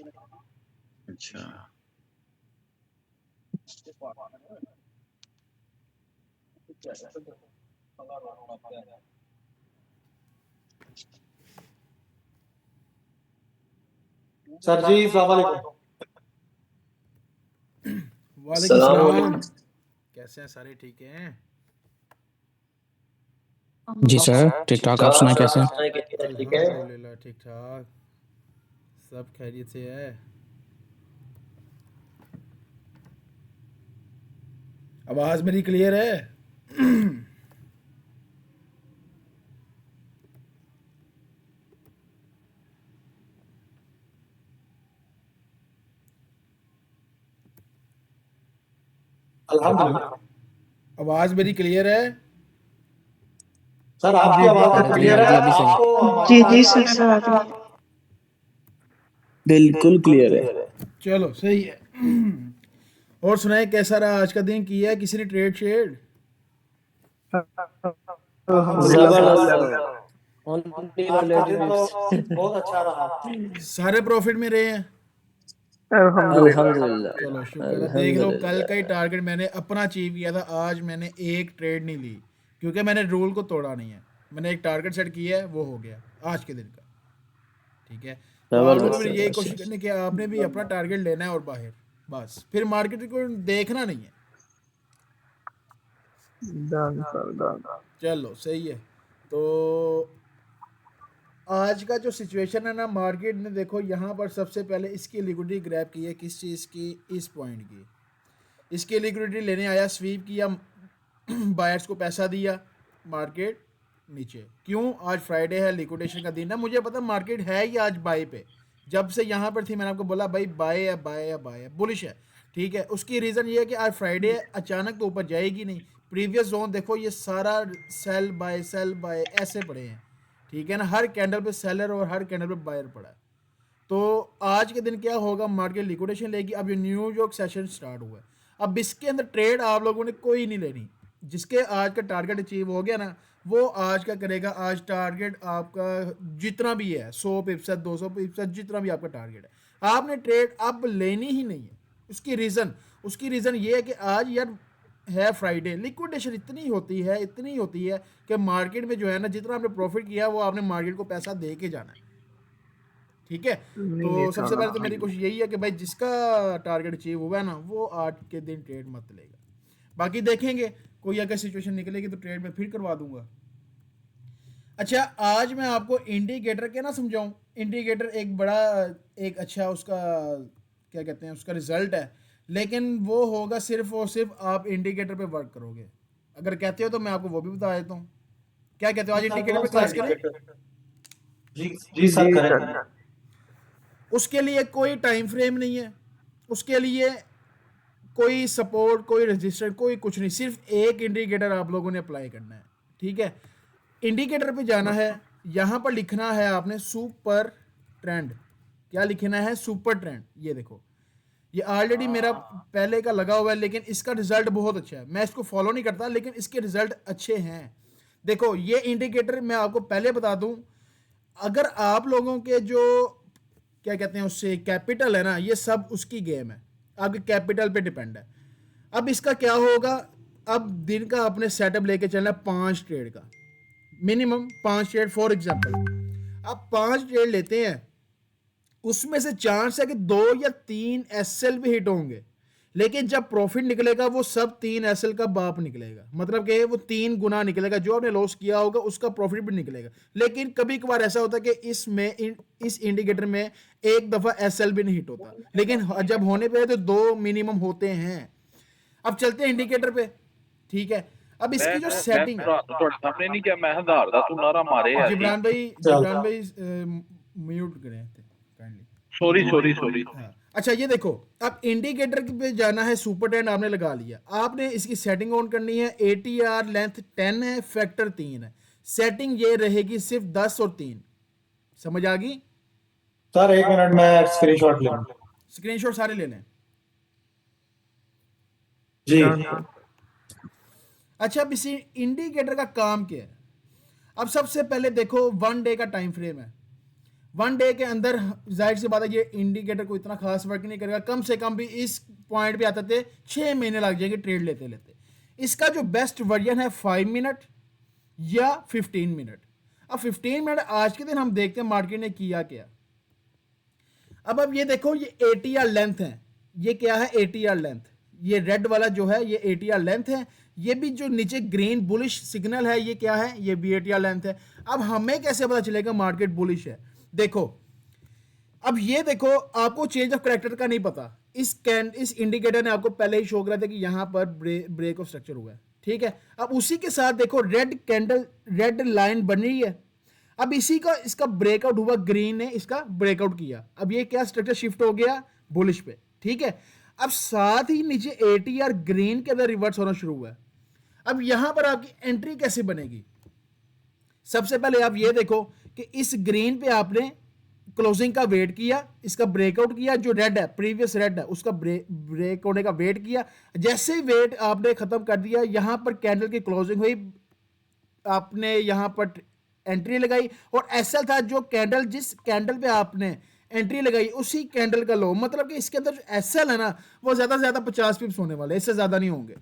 अच्छा सर जी अस्सलाम वालेकुम। वालेकुम सलाम। कैसे हैं सारे? ठीक हैं जी सर, ठीक ठाक। आप सुनाएं कैसे हैं? अल्हम्दुलिल्लाह ठीक ठाक, सब खैरियत से है। आवाज़ मेरी क्लियर है? अल्हम्दुलिल्लाह। आवाज़ मेरी क्लियर है? सर आपकी आवाज तो क्लियर है, आपको जी हमारी जी आवाज सर सर आ रही है। बिल्कुल क्लियर है। चलो सही है। और सुनाए कैसा रहा आज का दिन? किया है किसी ने ट्रेड शेड? अल्हम्दुलिल्लाह सर, आज का दिन तो बहुत अच्छा रहा। सारे प्रॉफिट में रहे हैं? अल्हम्दुलिल्लाह। चलो शुक्र है। देख लो कल का ही टारगेट मैंने अपना अचीव किया था, आज मैंने एक ट्रेड नहीं ली क्योंकि मैंने रूल को तोड़ा नहीं है। मैंने एक टारगेट सेट किया है, वो हो गया आज के दिन का। ठीक है, तो आप लोगों को यही कोशिश करनी कि आपने भी अपना टारगेट लेना है और बाहर, बस फिर मार्केट को देखना नहीं है। Done sir done. चलो सही है। तो आज का जो सिचुएशन है ना मार्केट ने, देखो यहाँ पर सबसे पहले इसकी लिक्विडिटी ग्रैब की है। किस चीज़ की? इस पॉइंट की। इसकी लिक्विडिटी लेने आया, स्वीप किया, बायर्स को पैसा दिया, मार्केट नीचे। क्यों? आज फ्राइडे है, लिक्विडेशन का दिन है। मुझे पता मार्केट है ही आज बाय पे। जब से यहाँ पर थी मैंने आपको बोला भाई बाय है, बाय है, बाय है, बुलिश है। ठीक है, उसकी रीज़न ये है कि आज फ्राइडे है, अचानक तो ऊपर जाएगी नहीं। प्रीवियस जोन देखो, ये सारा सेल बाय ऐसे पड़े हैं। ठीक है ना, हर कैंडल पे सेलर और हर कैंडल पे बायर पड़ा है। तो आज के दिन क्या होगा, मार्केट लिक्विडेशन लेगी। अब ये न्यूयॉर्क सेशन स्टार्ट हुआ है, अब इसके अंदर ट्रेड आप लोगों ने कोई नहीं लेनी। जिसके आज का टारगेट अचीव हो गया ना, वो आज का करेगा। आज टारगेट आपका जितना भी है, 100%, 200%, जितना भी आपका टारगेट है, आपने ट्रेड अब लेनी ही नहीं है। उसकी रीज़न ये है कि आज यार है फ्राइडे, लिक्विडेशन इतनी होती है कि मार्केट में जो है ना, जितना आपने प्रॉफिट किया वो आपने मार्केट को पैसा दे के जाना है। ठीक है, तो सबसे पहले तो मेरी कोशिश यही है कि भाई जिसका टारगेट अचीव हुआ है ना, वो आज के दिन ट्रेड मत लेगा। बाकी देखेंगे कोई अगर सिचुएशन निकलेगी तो ट्रेड में फिर करवा दूंगा। अच्छा, आज मैं आपको इंडिकेटर के ना समझाऊं। इंडिकेटर एक बड़ा, एक अच्छा उसका क्या कहते हैं, उसका रिजल्ट है, लेकिन वो होगा सिर्फ और सिर्फ आप इंडिकेटर पे वर्क करोगे। अगर कहते हो तो मैं आपको वो भी बता देता हूँ। क्या कहते हो, आज इंडिकेटर पे क्लास करें? जी जी सर करें। उसके लिए कोई टाइम फ्रेम नहीं है, उसके लिए कोई सपोर्ट, कोई रजिस्टर, कोई कुछ नहीं। सिर्फ एक इंडिकेटर आप लोगों ने अप्लाई करना है। ठीक है, इंडिकेटर पे जाना है, यहाँ पर लिखना है आपने सुपर ट्रेंड। क्या लिखना है? Super trend. ये देखो, ये ऑलरेडी मेरा पहले का लगा हुआ है, लेकिन इसका रिजल्ट बहुत अच्छा है। मैं इसको फॉलो नहीं करता, लेकिन इसके रिजल्ट अच्छे हैं। देखो ये इंडिकेटर मैं आपको पहले बता दूं, अगर आप लोगों के जो क्या कहते हैं उससे कैपिटल है ना, ये सब उसकी गेम है, आपके कैपिटल पे डिपेंड है। अब इसका क्या होगा, अब दिन का अपने सेटअप लेके चलना है 5 ट्रेड का, मिनिमम 5 ट्रेड। फॉर एग्जांपल आप 5 ट्रेड लेते हैं, उसमें से चांस है कि 2 या 3 एसएल भी हिट होंगे, लेकिन जब प्रॉफिट निकलेगा वो सब 3 एसएल का बाप निकलेगा। मतलब कि वो 3 गुना निकलेगा, जो आपने लॉस किया होगा उसका प्रॉफिट भी निकलेगा। लेकिन कभी कभार ऐसा होता है कि इस इंडिकेटर में एक दफा एसएल भी नहीं हिट होता, लेकिन जब होने पे तो 2 मिनिमम होते हैं। अब चलते हैं इंडिकेटर पे। ठीक है, अब इसकी जो सेटिंग है, सामने नहीं क्या, मैं हज़ार दा तू नारा मारे यार। जिब्रान भाई म्यूट करें काइंडली। सॉरी हाँ, अच्छा ये देखो, अब इंडिकेटर पे जाना है, सुपर ट्रेंड आपने लगा लिया। आपने इसकी सेटिंग ऑन करनी है। एटीआर लेंथ 10 है, फैक्टर 3 है। सेटिंग ये रहेगी सिर्फ 10 और 3। समझ आ गई? सर एक मिनट मैं स्क्रीनशॉट ले लूं। स्क्रीनशॉट सारे लेने हैं। जी अच्छा, अब इसी इंडिकेटर का काम क्या है? अब सबसे पहले देखो 1 डे का टाइम फ्रेम है। 1 डे के अंदर जाहिर सी बात है ये इंडिकेटर को इतना खास वर्क नहीं करेगा, कम से कम भी इस पॉइंट पे आते थे 6 महीने लग जाएंगे ट्रेड लेते लेते। इसका जो बेस्ट वर्जन है 5 मिनट या 15 मिनट। अब 15 मिनट आज के दिन हम देखते हैं मार्केट ने किया क्या। अब ये देखो ये ATR लेंथ है, ये क्या है ATR लेंथ, ये रेड वाला जो है ये ATR लेंथ है, ये भी जो नीचे ग्रीन बुलिश सिग्नल है ये क्या है, ये भी ATR लेंथ है। अब हमें कैसे पता चलेगा मार्केट बुलिश है? देखो अब ये देखो आपको चेंज ऑफ कैरेक्टर का नहीं पता, इस इंडिकेटर ने आपको पहले ही शो करा था कि यहां पर ब्रेक ऑफ स्ट्रक्चर हुआ है, ठीक है। अब उसी के साथ देखो रेड कैंडल, रेड लाइन बन रही है। अब इसी का इसका ब्रेकआउट हुआ, ग्रीन ने इसका ब्रेकआउट किया, अब ये क्या स्ट्रक्चर शिफ्ट हो गया बुलिश पे, ठीक है। अब साथ ही नीचे ATR ग्रीन के अंदर रिवर्स होना शुरू हुआ है। अब यहां पर आपकी एंट्री कैसे बनेगी? सबसे पहले आप ये देखो कि इस ग्रीन पे आपने क्लोजिंग का वेट किया, इसका ब्रेकआउट किया, जो रेड है प्रीवियस रेड है उसका ब्रेक होने का वेट किया। जैसे ही वेट आपने खत्म कर दिया, यहां पर कैंडल की क्लोजिंग हुई, आपने यहां पर एंट्री लगाई और SL था जो कैंडल, जिस कैंडल पे आपने एंट्री लगाई उसी कैंडल का लो, मतलब कि इसके अंदर जो SL है ना वो ज्यादा से ज्यादा 50 पिप्स होने वाले, इससे ज्यादा नहीं होंगे।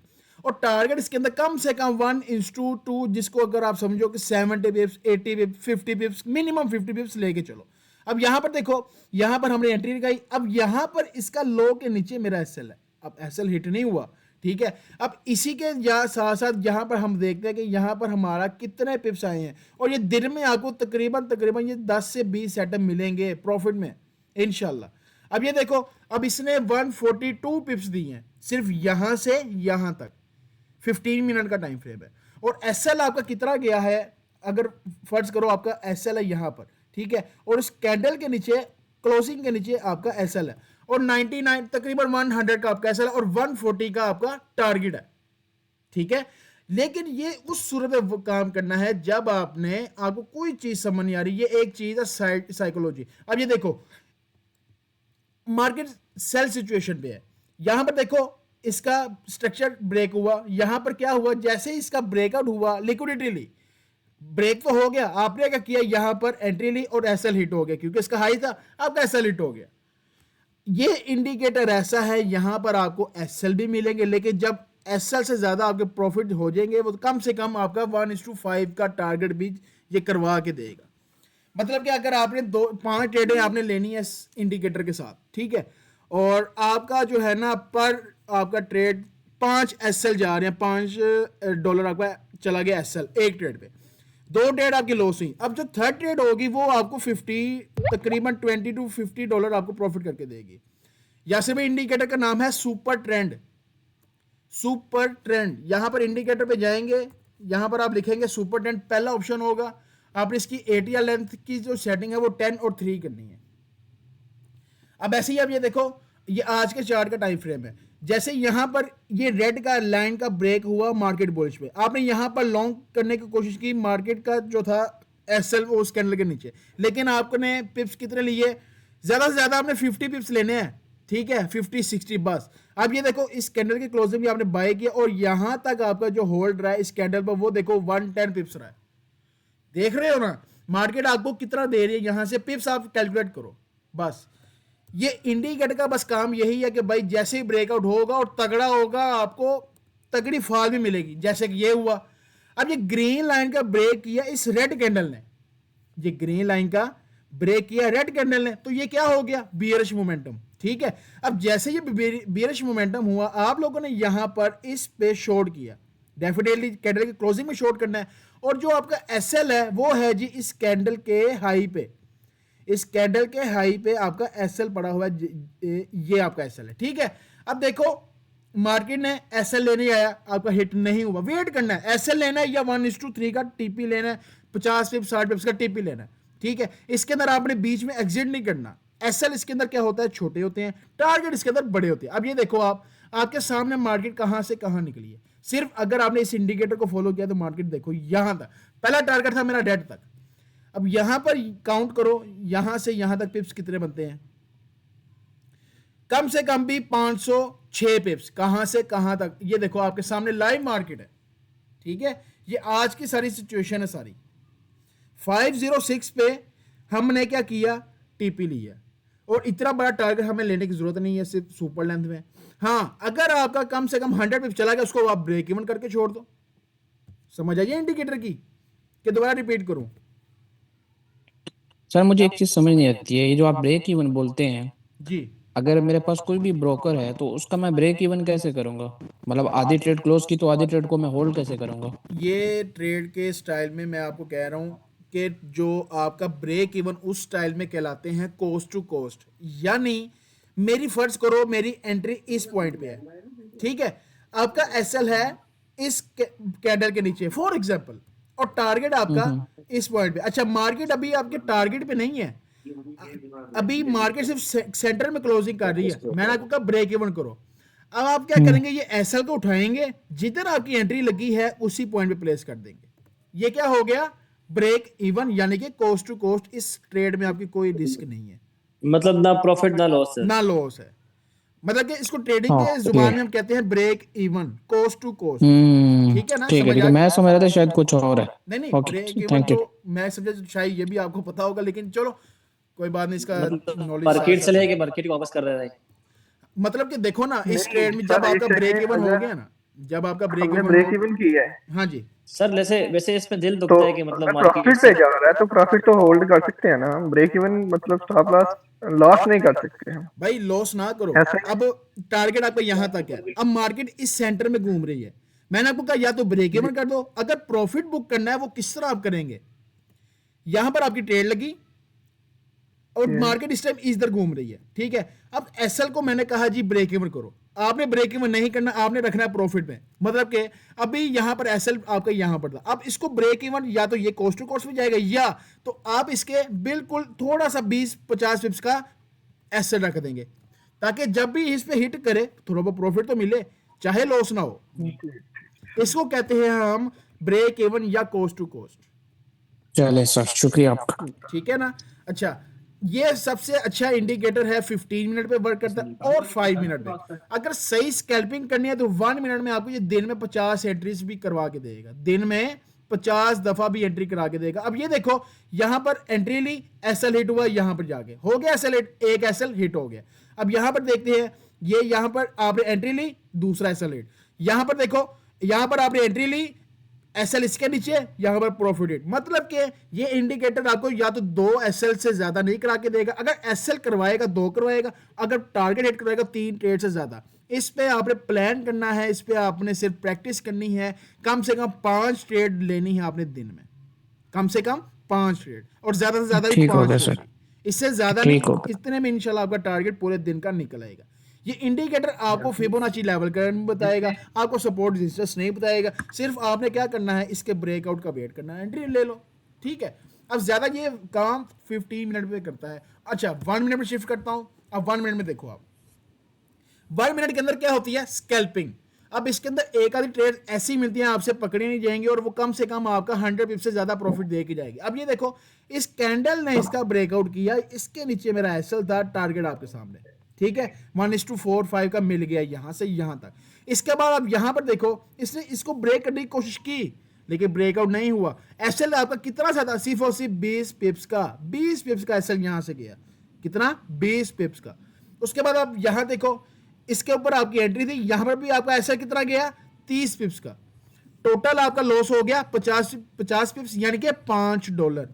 और टारगेट इसके अंदर कम से कम 1:2, जिसको अगर आप समझो कि 70 पिप्स, 80 पिप्स, 50 पिप्स, मिनिमम 50 पिप्स लेके चलो। अब यहां पर देखो, यहां पर हमने एंट्री लगाई, अब यहां पर इसका लो के नीचे मेरा SL है, अब SL हिट नहीं हुआ, ठीक है। अब इसी के साथ साथ यहां पर हम देखते हैं कि यहां पर हमारा कितने पिप्स आए हैं, और ये दिन में आपको तकरीबन ये 10 से 20 सेटअप मिलेंगे प्रॉफिट में इंशाल्लाह। अब ये देखो, अब इसने 142 पिप्स दी हैं सिर्फ यहां से यहां तक, 15 मिनट का टाइम फ्रेम है। और SL आपका कितना गया है, अगर फर्ज करो आपका SL है यहां पर, ठीक है, और इस कैंडल के नीचे, क्लोजिंग के नीचे आपका SL है, और 99 तकरीबन 100 का आपका SL है, और 140 का आपका टारगेट है, ठीक है। लेकिन ये उस सूरत में काम करना है जब आपको कोई चीज समझ नहीं आ रही। ये एक चीज है साइकोलॉजी। अब ये देखो मार्केट सेल सिचुएशन पे है, यहां पर देखो इसका स्ट्रक्चर ब्रेक हुआ, यहां पर क्या हुआ, जैसे ही इसका ब्रेकआउट हुआ लिक्विडिटी ली, ब्रेक तो हो गया, आपने क्या किया यहां पर एंट्री ली और SL हिट हो गया, क्योंकि इसका हाई था, आपका SL हिट हो गया। ये इंडिकेटर ऐसा है, यहां पर आपको SL भी मिलेंगे, लेकिन जब SL से ज्यादा आपके प्रॉफिट हो जाएंगे, वो कम से कम आपका 1:5 का टारगेट भी ये करवा के देगा। मतलब कि अगर आपने 5 ट्रेडें आपने लेनी है इस इंडिकेटर के साथ, ठीक है, और आपका जो है ना पर आपका ट्रेड 5 SL जा रहे हैं, $5 आपका चला गया SL एक ट्रेड पे, 2 ट्रेड आपकी लॉस हुई। अब जो थर्ड ट्रेड होगी वो आपको तकरीबन $20 to $50 आपको प्रॉफिट करके देगी। यासिर भाई इंडिकेटर का नाम है सुपर ट्रेंड, सुपर ट्रेंड। यहां पर इंडिकेटर पे जाएंगे, यहां पर आप लिखेंगे सुपर ट्रेंड, पहला ऑप्शन होगा। आपने इसकी ATR लेंथ की जो सेटिंग है वो 10 और 3 करनी है। अब ऐसे ही अब ये देखो, ये आज के चार्ट का टाइम फ्रेम है, जैसे यहां पर ये रेड का लाइन का ब्रेक हुआ मार्केट बुलिश पे, आपने यहां पर लॉन्ग करने की कोशिश की, मार्केट का जो था SL वो उस कैंडल के नीचे, लेकिन आपने पिप्स कितने लिए, ज्यादा से ज्यादा आपने 50 पिप्स लेने हैं, ठीक है, 50-60 बस। अब ये देखो इस कैंडल की क्लोजिंग भी आपने बाय किया, और यहां तक आपका जो होल्ड रहा है इस कैंडल पर वो देखो 110 पिप्स रहा है। देख रहे हो ना मार्केट आपको कितना दे रही है, यहां से पिप्स आप कैलकुलेट करो बस। ये इंडिकेटर का बस काम यही है कि भाई जैसे ही ब्रेकआउट होगा और तगड़ा होगा, आपको तगड़ी फॉल भी मिलेगी, जैसे कि ये हुआ। अब ये ग्रीन लाइन का ब्रेक किया इस रेड कैंडल ने, ये ग्रीन लाइन का ब्रेक किया रेड कैंडल ने, तो ये क्या हो गया, बियरिश मोमेंटम, ठीक है। अब जैसे ये बियरिश मोमेंटम हुआ, आप लोगों ने यहां पर इस पे शॉर्ट किया, डेफिनेटली कैंडल की क्लोजिंग में शॉर्ट करना है, और जो आपका SL है वो है जी इस कैंडल के हाई पे, इस कैंडल के हाई पे आपका SL पड़ा हुआ है, ये आपका SL है, ठीक है। अब देखो मार्केट ने SL लेने आया, आपका हिट नहीं हुआ, वेट करना है, SL लेना है या 1:3 का TP लेना है, 50 पिप्स 60 पिप्स का TP लेना है, ठीक है। इसके अंदर आपने बीच में एग्जिट नहीं करना। SL इसके अंदर क्या होता है, छोटे होते हैं, टारगेट इसके अंदर बड़े होते हैं। अब ये देखो आपके सामने मार्केट कहां से कहां निकली है, सिर्फ अगर आपने इस इंडिकेटर को फॉलो किया तो मार्केट देखो यहां तक, पहला टारगेट था मेरा डेड तक। अब यहां पर काउंट करो, यहां से यहां तक पिप्स कितने बनते हैं, कम से कम भी 506 पिप्स, कहां से कहां तक, ये देखो आपके सामने लाइव मार्केट है, ठीक है। ये आज की सारी सिचुएशन है सारी। 506 पे हमने क्या किया, टीपी लिया, और इतना बड़ा टारगेट हमें लेने की जरूरत नहीं है सिर्फ सुपर लेंथ में। हाँ, अगर आपका कम से कम 100 पिप चला गया, उसको आप ब्रेक इवन करके छोड़ दो। समझ आइए इंडिकेटर की, कि दोबारा रिपीट करूं? सर मुझे एक चीज समझ नहीं आती है, ये जो आप ब्रेक इवन बोलते हैं, जी, अगर मेरे पास कोई भी ब्रोकर है तो उसका मैं ब्रेक इवन कैसे करूंगा? मतलब आधी ट्रेड क्लोज की तो आधी ट्रेड को मैं होल्ड कैसे करूंगा? ये ट्रेड के स्टाइल में मैं आपको कह रहा हूं कि जो आपका ब्रेक इवन उस स्टाइल में कहलाते हैं कोस्ट टू कोस्ट, यानी मेरी फर्ज करो मेरी एंट्री इस पॉइंट पे है, ठीक है, आपका एसएल है इस कैंडल के नीचे फॉर एग्जांपल, और टारगेट आपका इस पॉइंट पे। अच्छा, मार्केट अभी आपके टारगेट पे नहीं है, अभी मार्केट सिर्फ सेंटर में क्लोजिंग कर रही है, मैंने आपको कहा ब्रेक इवन करो। अब आप क्या करेंगे, ये एसएल को उठाएंगे, जिधर आपकी एंट्री लगी है उसी पॉइंट पे प्लेस कर देंगे। ये क्या हो गया, ब्रेक इवन, यानी कि कोस्ट टू कोस्ट। इस ट्रेड में आपकी कोई रिस्क नहीं है, मतलब ना प्रॉफिट ना लॉस है। ना लॉस है। मतलब कि इसको ट्रेडिंग के जुबान में हम कहते हैं break even, cost to cost. ठीक है ना, ठीक है, समझ ठीक आ है, गया? मैं समझ रहा था शायद कुछ और है। नहीं, okay, break even thank you. तो मैं समझा शायद ये भी आपको पता होगा, लेकिन चलो कोई बात नहीं, इसका नॉलेज मार्केट से लेके मार्केट को वापस कर रहे हैं। मतलब कि देखो ना, इस ट्रेड में जब आपका ब्रेक इवन हो गया ना, जब आपका ब्रेक हमने इवन ब्रेक इवन किया है हाँ जी, सर वैसे वैसे इसमें दिल तो दुखता है कि मतलब अगर मार्केट प्रॉफिट पे जा रहा है तो प्रॉफिट तो होल्ड कर सकते हैं ना हम। ब्रेक इवन मतलब स्टॉप लॉस लॉस नहीं कर सकते हम। भाई लॉस ना करो। ऐसा ही- अब टारगेट आपका यहां तक है, अब मार्केट इस सेंटर में घूम रही है, मैंने आपको कहा या तो ब्रेक इवन कर दो, अगर प्रॉफिट बुक करना है वो किस तरह आप करेंगे, यहां पर आपकी ट्रेड लगी और मार्केट इस टाइम इधर घूम रही है, ठीक है। अब एसएल को मैंने कहा जी ब्रेक इवन करो, आपने ब्रेक इवन नहीं करना, आपने रखना है प्रॉफिट में। मतलब कि अभी यहां पर एसएल आपका यहां पर था, अब इसको ब्रेक इवन या तो ये कोस्ट टू कोस्ट में जाएगा, या तो आप इसके बिल्कुल थोड़ा सा 20-50 पिप्स का एसएल रख देंगे, ताकि जब भी इस पे हिट करे थोड़ा बहुत प्रॉफिट तो मिले, चाहे लॉस ना हो। इसको कहते हैं हम ब्रेक इवन या कोस्ट टू कोस्ट। चले सर, शुक्रिया आपका। ठीक है ना। अच्छा, ये सबसे अच्छा इंडिकेटर है, 15 मिनट पे वर्क करता है और 5 मिनट में। अगर सही स्कैल्पिंग करनी है तो 1 मिनट में आपको ये दिन में 50 एंट्रीज भी करवा के देगा, दिन में 50 दफा भी एंट्री करा के देगा। अब ये देखो, यहां पर एंट्री ली, एसएल हिट हुआ, यहां पर जाके हो गया एसएल हिट, एक एसएल हिट हो गया। अब यहां पर देखते हैं, ये यहां पर आपने एंट्री ली, दूसरा एसएल हिट, यहां पर देखो, यहां पर आपने एंट्री ली, एसएल इसके नीचे, यहां पर प्रॉफिट हिट। मतलब कि ये इंडिकेटर आपको या तो 2 एसएल से ज्यादा नहीं करा के देगा, अगर एसएल करवाएगा 2 करवाएगा, अगर टारगेट हिट करवाएगा 3 ट्रेड से ज्यादा। इस पे आपने प्लान करना है, इस पे आपने सिर्फ प्रैक्टिस करनी है, कम से कम 5 ट्रेड लेनी है आपने दिन में, कम से कम 5 ट्रेड, और ज्यादा से ज्यादा भी ठीक हो 5 गया होगी, सर। इससे ज्यादा नहीं। ठीक हो गया। इतने में इंशाल्लाह आपका टारगेट पूरे दिन का निकल आएगा। ये इंडिकेटर आपको फिबोनाची लेवल करंट बताएगा, आपको सपोर्ट रेजिस्टेंस नहीं बताएगा, सिर्फ आपने क्या करना है, इसके ब्रेकआउट का वेट करना है, एंट्री ले लो, ठीक है। अब ज्यादा ये काम 15 मिनट में करता है। अच्छा, 1 मिनट में शिफ्ट करता हूं। अब 1 मिनट में देखो, आप 1 मिनट के अंदर क्या होती है, स्कैल्पिंग। अब इसके अंदर एक आधी ट्रेड ऐसी मिलती है, आपसे पकड़ी नहीं जाएंगी, और वो कम से कम आपका 100 पिप से ज्यादा प्रॉफिट दे के जाएगी। अब ये देखो, इस कैंडल ने इसका ब्रेकआउट किया, इसके नीचे मेरा एसएल था, टारगेट आपके सामने, ठीक है, 1:4-5 का मिल गया यहां से यहां तक। इसके बाद आप यहां पर देखो, इसने इसको ब्रेक करने की कोशिश की, लेकिन ब्रेकआउट नहीं हुआ। एसएल आपका कितना सा था, सिर्फ और सिर्फ 20 पिप्स का, 20 पिप्स का एसएल यहां से गया, कितना, 20 पिप्स का। उसके बाद आप यहां देखो, इसके ऊपर आपकी एंट्री थी, यहां पर भी आपका एसएल कितना गया, 30 पिप्स का। टोटल आपका लॉस हो गया 50 पिप्स, यानी कि $5।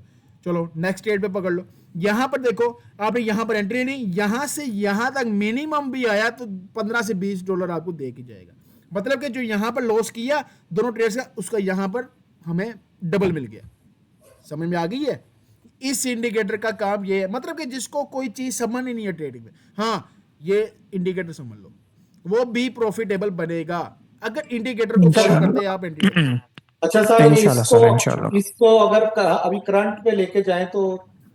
चलो नेक्स्ट ट्रेड पे पकड़ लो। यहां पर देखो, आपने यहां पर एंट्री ली, यहां से यहां तक मिनिमम भी आया तो $15 से $20 आपको दे के जाएगा। मतलब कि जो यहां पर लॉस किया दोनों ट्रेड्स का, उसका यहां पर हमें डबल मिल गया। समझ में आ गई है? इस इंडिकेटर का काम ये है, मतलब कि जिसको कोई चीज समझ ही नहीं है ट्रेडिंग में, हाँ ये इंडिकेटर समझ लो, वो भी प्रॉफिटेबल बनेगा अगर इंडिकेटर को फॉलो करते हैं आप इंडिकेटर। अच्छा सर, इंशाल्लाह सर, इंशाल्लाह। इसको अगर अभी करंट पे लेके जाएं तो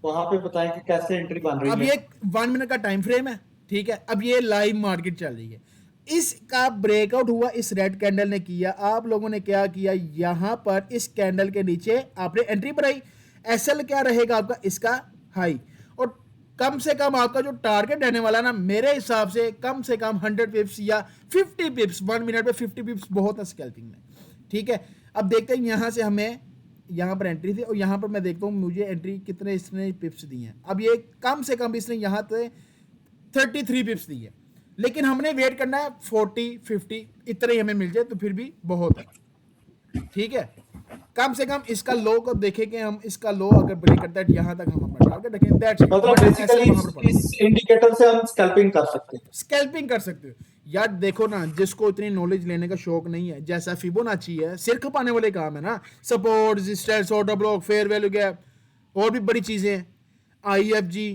वहां पे बताएं कि कैसे एंट्री बन अब रही ये है। 1 मिनट का टाइम फ्रेम है, ठीक है। अब ये लाइव मार्केट चल रही है, इसका ब्रेकआउट हुआ, इस रेड कैंडल ने किया, आप लोगों ने क्या किया, यहां पर इस कैंडल के नीचे आपने एंट्री बनाई। एसएल क्या रहेगा आपका, इसका हाई, और कम से कम आपका जो टारगेट रहने वाला ना, मेरे हिसाब से कम 100 पिप्स या 50 पिप्स, 1 मिनट पे 50 पिप्स बहुत है स्कैल्पिंग में, ठीक है। अब देखते हैं यहां से हमें यहाँ पर एंट्री थी और यहाँ पर मैं देखता हूँ मुझे एंट्री कितने इसने पिप्स दिए हैं। अब ये कम से कम इसने यहाँ पे 33 पिप्स दी है, लेकिन हमने वेट करना है 40 50 इतने ही हमें मिल जाए तो फिर भी बहुत है, ठीक है। कम से कम इसका लो को देखें कि हम इसका लो अगर ब्रेक करता है यहाँ तक हम अपना टारगेट रखें, दैट्स इट। मतलब बेसिकली इस इंडिकेटर से हम स्कैल्पिंग कर सकते हैं। स्कैल्पिंग कर सकते हो यार। देखो ना, जिसको इतनी नॉलेज लेने का शौक नहीं है, जैसा फिबोनाची है, सिर खपाने वाले काम है ना, support, resistance, order block, fair value gap, और भी बड़ी चीजें हैं, IFG,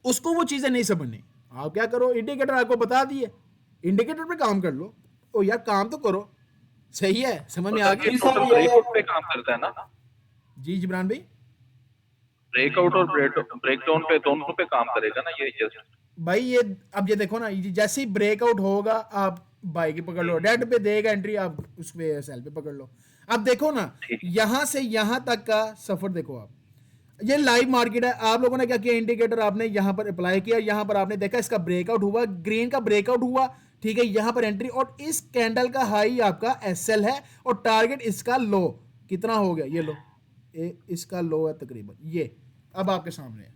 उसको वो चीजें नहीं समझनी। आप क्या करो, इंडिकेटर आपको बता दिए, इंडिकेटर पे काम कर लो। ओ यार काम तो करो, सही है, समझ में आ गया। टोटल ब्रेकआउट पे काम करता है ना? जी जिब्रान भाई, ब्रेकआउट और ब्रेकडाउन पे दोनों पे काम करेगा ना ये जस्ट? भाई ये अब ये देखो ना, ये जैसे ही ब्रेकआउट होगा आप बाई की पकड़ लो, डेड पे देगा एंट्री, आप उस पे सेल पे पकड़ लो। अब देखो ना, यहां से यहां तक का सफर देखो आप, ये लाइव मार्केट है। आप लोगों ने क्या किया, इंडिकेटर आपने यहां पर अप्लाई किया, यहां पर आपने देखा इसका ब्रेकआउट हुआ, ग्रीन का ब्रेकआउट हुआ, ठीक है, यहां पर एंट्री, और इस कैंडल का हाई आपका SL है और टारगेट इसका लो कितना हो गया, ये लो, इसका लो है तकरीबन ये, अब आपके सामने है।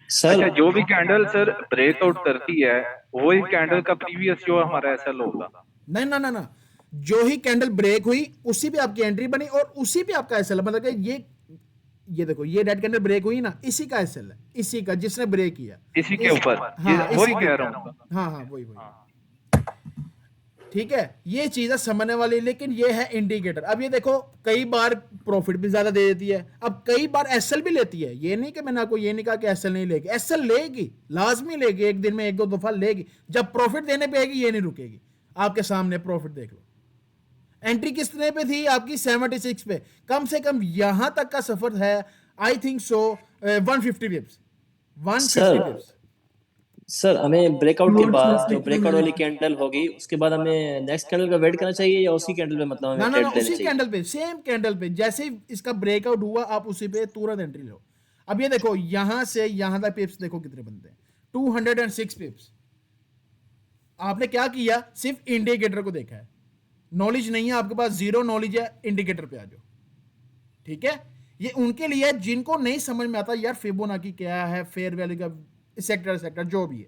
अच्छा, जो भी कैंडल सर ब्रेकआउट करती है वही कैंडल का प्रीवियस जो हमारा SL होगा? नहीं ना ना ना, जो ही कैंडल ब्रेक हुई उसी पे आपकी एंट्री बनी और उसी पे आपका SL, मतलब कि ये देखो, ये डेड कैंडल ब्रेक हुई ना, इसी का SL है, इसी का जिसने ब्रेक किया, इसी के ऊपर। हाँ, वही कह रहा हूँ। हाँ हाँ वही, ठीक है, ये चीज है समझने वाली। लेकिन ये है इंडिकेटर। अब ये देखो, कई बार प्रॉफिट भी ज्यादा दे देती है, अब कई बार SL भी लेती है। ये नहीं कि मैंने आपको ये नहीं कहा कि SL नहीं लेगी, SL लेगी, लाजमी लेगी, एक दिन में एक दो दफा लेगी। जब प्रॉफिट देने पे आएगी ये नहीं रुकेगी। आपके सामने प्रॉफिट देख लो, एंट्री कितने पे थी आपकी, 76 पे। कम से कम यहां तक का सफर है, आई थिंक सो 150 पिप्स, 150 पिप्स। सर हमें ब्रेकआउट के बाद जो ब्रेकआउट वाली कैंडल होगी उसके बाद हमें नेक्स्ट कैंडल का वेट करना चाहिए या उसी कैंडल पे मतलब ना हमें ना ट्रेड ना, लेना उसी चाहिए? कैंडल पे, सेम कैंडल पे, जैसे ही इसका ब्रेकआउट हुआ आप उसी पे तुरंत एंट्री लो। अब ये देखो, यहां से यहां तक पिप्स देखो कितने बनते हैं, 206 पिप्स। आपने क्या किया, सिर्फ इंडिकेटर को देखा है, नॉलेज नहीं है आपके पास, जीरो नॉलेज है, इंडिकेटर पे आ जाओ, ठीक है। ये उनके लिए है जिनको नहीं समझ में आता यार फिबोनाची क्या है, फेयर वैल्यू का, सेक्टर जो भी है।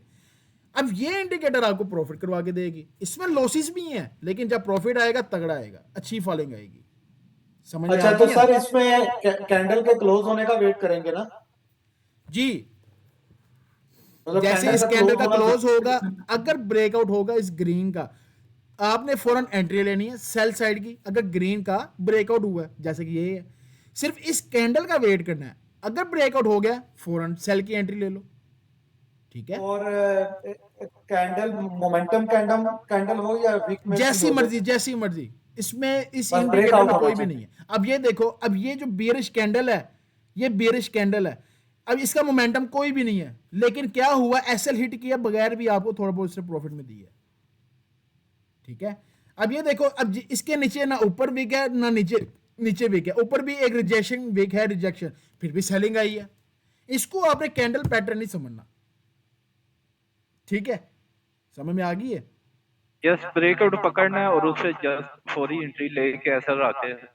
अब ये इंडिकेटर आपको प्रॉफिट करवा के देगी, इसमें लॉसेस भी हैं, लेकिन जब प्रॉफिट आएगा तगड़ा आएगा, अच्छी फॉलिंग आएगी, समझ में अच्छा, आ तो गया? सर इसमें कैंडल के क्लोज होने का वेट करेंगे ना? जी, मतलब जैसे इस कैंडल का होना क्लोज जरूरी होगा, है। अगर ब्रेकआउट होगा इस ग्रीन का, आपने फौरन एंट्री लेनी है सेल साइड की। अगर ग्रीन का ब्रेकआउट हुआ है, जैसे कि ये है, सिर्फ इस कैंडल का वेट करना है, अगर ब्रेकआउट हो गया फौरन सेल की एंट्री ले लो, ठीक है। और कैंडल मोमेंटम कैंडल हो या वीक में जैसी मर्जी, जैसी मर्जी, इसमें इस बस इंडिकेटर breakout में होना कोई भी चाहिए। नहीं है। अब ये देखो, अब ये जो बेरिश कैंडल है, ये बेरिश कैंडल है, अब इसका मोमेंटम कोई भी नहीं है, लेकिन क्या हुआ, SL हिट किया बगैर भी आपको थोड़ा बहुत इसने प्रॉफिट में दिया, ठीक है। अब ये देखो, अब इसके नीचे ना ऊपर वीक है ना नीचे वीक है, ऊपर भी एक रिजेक्शन वीक है, रिजेक्शन, फिर भी सेलिंग आई है। इसको आपने कैंडल पैटर्न नहीं समझना, ठीक है, समझ में आ गई है? यस, ब्रेकआउट पकड़ना है और उससे जस्ट फौरी एंट्री लेके SL आते हैं।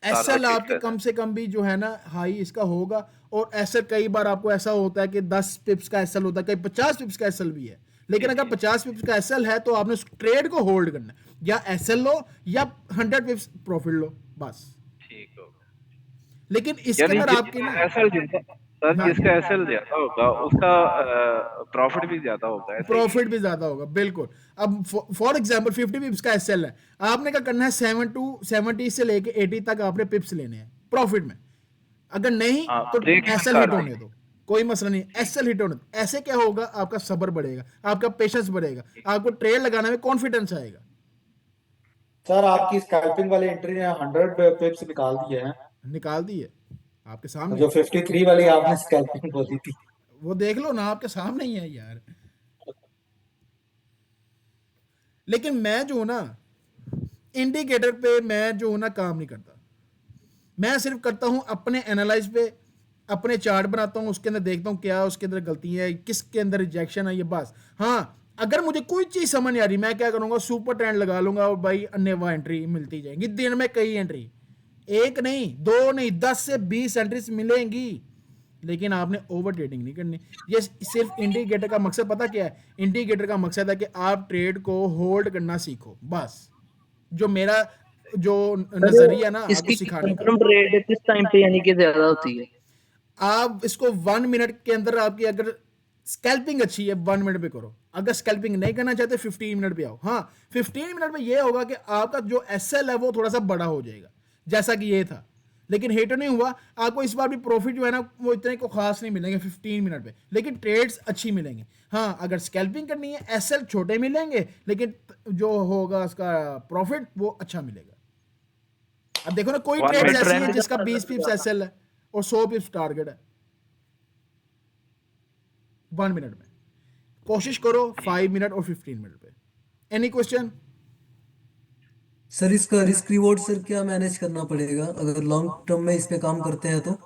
SL आपके कम से कम भी जो है ना हाई इसका होगा, और SL कई बार आपको ऐसा होता है कि 10 पिप्स का SL होता है, कई 50 पिप्स का SL भी है। लेकिन अगर 50 पिप्स का SL है तो आपने उस ट्रेड को होल्ड करना है, या SL लो या 100 पिप्स प्रॉफिट लो, बस। ठीक हो, लेकिन इसके यानी अंदर आपके ना, SL जितना सर, हाँ, जिसका SL ज्यादा होगा उसका प्रॉफिट भी ज्यादा होगा, ऐसा ही है? प्रॉफिट भी ज्यादा होगा, बिल्कुल। अब फॉर एग्जांपल 50 पिप्स का SL है, आपने क्या करना है, 70 से लेके 80 तक आपने पिप्स लेने हैं प्रॉफिट में। अगर नहीं हाँ, तो break SL कर हिट रहा होने दो, कोई मसला नहीं, SL हिट होने दो। ऐसे क्या होगा, आपका सब्र बढ़ेगा, आपका पेशेंस बढ़ेगा, आपको ट्रेड लगाने में कॉन्फिडेंस आएगा। सर आपकी स्कैल्पिंग वाली एंट्री ने 100 पिप्स निकाल दिए हैं, निकाल दी है आपके सामने, जो 53 वाली आपने स्कैल्पिंग बोली थी। वो देख लो ना, आपके सामने ही है यार। लेकिन मैं जो हूं ना, इंडिकेटर पे मैं जो हूं ना काम नहीं करता, मैं सिर्फ करता हूं अपने एनालाइज पे, अपने चार्ट बनाता हूं, उसके अंदर देखता हूं क्या उसके अंदर गलती है, किसके अंदर रिजेक्शन है, ये बस। हाँ, अगर मुझे कोई चीज समझ नहीं आ रही, मैं क्या करूंगा, सुपर ट्रेंड लगा लूंगा और भाई अन्य एंट्री मिलती जाएंगी, दिन में कई एंट्री, एक नहीं, दो नहीं, 10 से 20 एंट्रीज मिलेंगी, लेकिन आपने ओवर ट्रेडिंग नहीं करनी। ये सिर्फ इंडिकेटर का मकसद पता क्या है? इंडिकेटर का मकसद है कि आप ट्रेड को होल्ड करना सीखो, बस। जो मेरा जो नजरिया ना आपको इसकी सिखाने का, कंफर्म रेट किस टाइम पे यानी कि ज्यादा होती है? आप इसको 1 मिनट के अंदर आपकी अगर स्कैल्पिंग अच्छी है 1 मिनट पे करो, अगर स्कैल्पिंग नहीं करना चाहते 15 मिनट पे आओ। हाँ, 15 मिनट में ये होगा कि आपका जो एसएल है वो थोड़ा सा बड़ा हो जाएगा, जैसा कि ये था, लेकिन हिट नहीं हुआ। आपको इस बार भी प्रॉफिट जो है ना वो इतने को खास नहीं मिलेंगे 15 मिनट पे, लेकिन ट्रेड्स अच्छी मिलेंगी। हाँ, अगर स्कैल्पिंग करनी है एसएल छोटे मिलेंगे, लेकिन जो होगा उसका प्रॉफिट वो अच्छा मिलेगा। अब देखो ना, कोई One ट्रेड minute ऐसी है trend- जिसका 20 पिप्स एसएल है और 100 पिप्स टारगेट है 1 मिनट में। कोशिश करो 5 मिनट और 15 मिनट पे। Any question? सर इसका रिस्क रिवॉर्ड सर क्या मैनेज करना पड़ेगा अगर लॉन्ग टर्म में इस पे काम करते हैं तो?